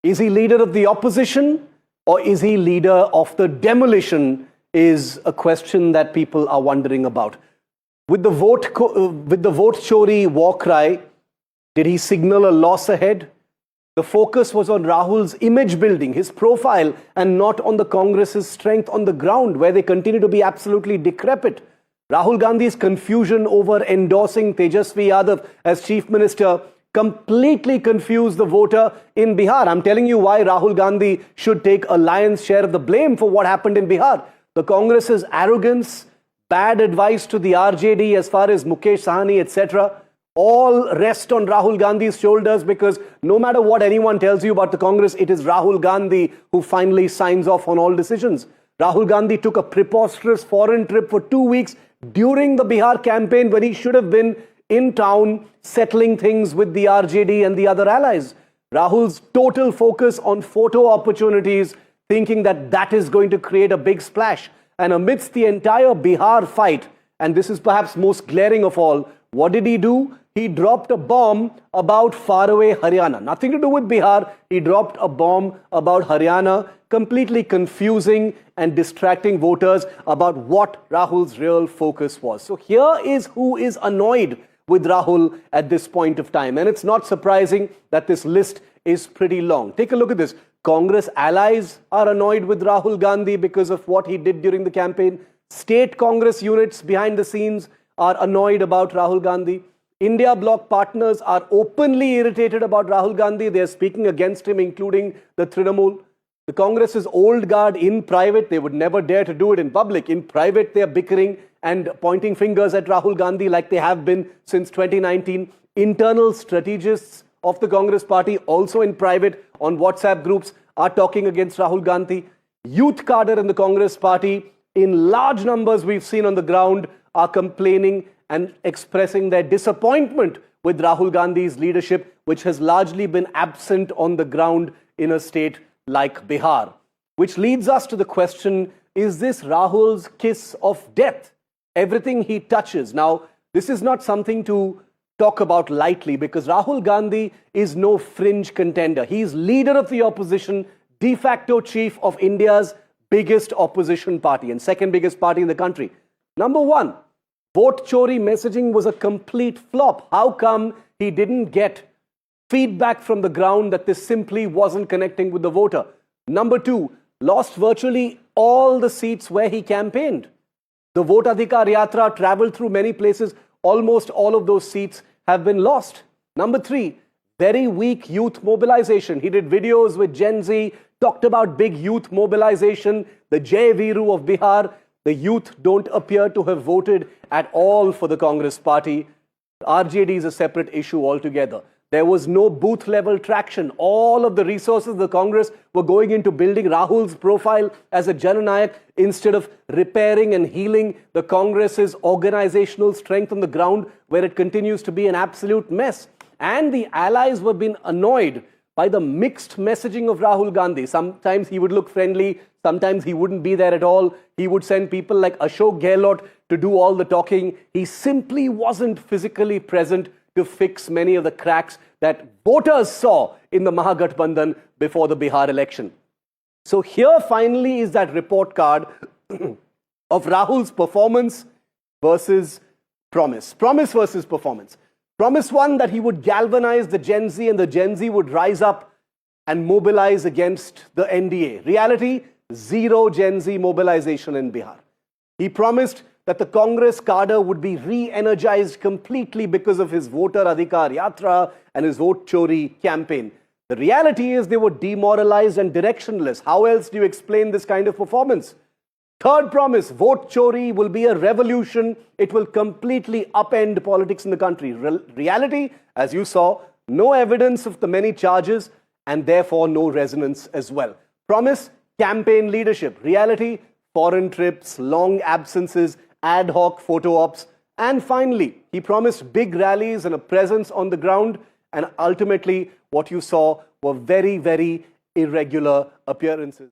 Is he leader of the opposition or is he leader of the demolition is a question that people are wondering about. With the Vote Chori war cry, did he signal a loss ahead? The focus was on Rahul's image building, his profile, and not on the Congress's strength on the ground, where they continue to be absolutely decrepit. Rahul Gandhi's confusion over endorsing Tejasvi Yadav as Chief Minister completely confused the voter in Bihar. I'm telling you why Rahul Gandhi should take a lion's share of the blame for what happened in Bihar. The Congress's arrogance, bad advice to the RJD as far as Mukesh Sahani, etc., all rest on Rahul Gandhi's shoulders, because no matter what anyone tells you about the Congress, it is Rahul Gandhi who finally signs off on all decisions. Rahul Gandhi took a preposterous foreign trip for 2 weeks during the Bihar campaign when he should have been in town settling things with the RJD and the other allies. Rahul's total focus on photo opportunities, thinking that that is going to create a big splash. And amidst the entire Bihar fight, and this is perhaps most glaring of all, what did he do? He dropped a bomb about faraway Haryana. Nothing to do with Bihar. He dropped a bomb about Haryana, completely confusing and distracting voters about what Rahul's real focus was. So here is who is annoyed with Rahul at this point of time. And it's not surprising that this list is pretty long. Take a look at this. Congress allies are annoyed with Rahul Gandhi because of what he did during the campaign. State Congress units behind the scenes are annoyed about Rahul Gandhi. India bloc partners are openly irritated about Rahul Gandhi. They are speaking against him, including the Trinamool. The Congress's old guard in private, they would never dare to do it in public. In private, they are bickering and pointing fingers at Rahul Gandhi like they have been since 2019. Internal strategists of the Congress party, also in private on WhatsApp groups, are talking against Rahul Gandhi. Youth cadre in the Congress party, in large numbers we've seen on the ground, are complaining and expressing their disappointment with Rahul Gandhi's leadership, which has largely been absent on the ground in a state like Bihar. Which leads us to the question, is this Rahul's kiss of death? Everything he touches. Now, this is not something to talk about lightly, because Rahul Gandhi is no fringe contender. He is leader of the opposition, de facto chief of India's biggest opposition party and second biggest party in the country. Number one, Vote Chori messaging was a complete flop. How come he didn't get feedback from the ground that this simply wasn't connecting with the voter? Number two, lost virtually all the seats where he campaigned. The Vote Adhikar Yatra traveled through many places. Almost all of those seats have been lost. Number three, very weak youth mobilization. He did videos with Gen Z, talked about big youth mobilization, the Jai Viru of Bihar. The youth don't appear to have voted at all for the Congress party. RJD is a separate issue altogether. There was no booth level traction. All of the resources of the Congress were going into building Rahul's profile as a Jananayak instead of repairing and healing the Congress's organizational strength on the ground, where it continues to be an absolute mess. And the allies were being annoyed by the mixed messaging of Rahul Gandhi. Sometimes he would look friendly, sometimes he wouldn't be there at all. He would send people like Ashok Gehlot to do all the talking. He simply wasn't physically present to fix many of the cracks that voters saw in the Mahagathbandhan before the Bihar election. So here finally is that report card of Rahul's performance versus promise. Promise versus performance. Promise one, that he would galvanize the Gen Z and the Gen Z would rise up and mobilize against the NDA. Reality, zero Gen Z mobilization in Bihar. He promised that the Congress cadre would be re-energized completely because of his Voter Adhikar Yatra and his Vote Chori campaign. The reality is they were demoralized and directionless. How else do you explain this kind of performance? Third promise, Vote Chori will be a revolution. It will completely upend politics in the country. Reality, as you saw, no evidence of the many charges and therefore no resonance as well. Promise, campaign leadership. Reality, foreign trips, long absences, ad hoc photo ops. And finally, he promised big rallies and a presence on the ground. And ultimately, what you saw were very, very irregular appearances.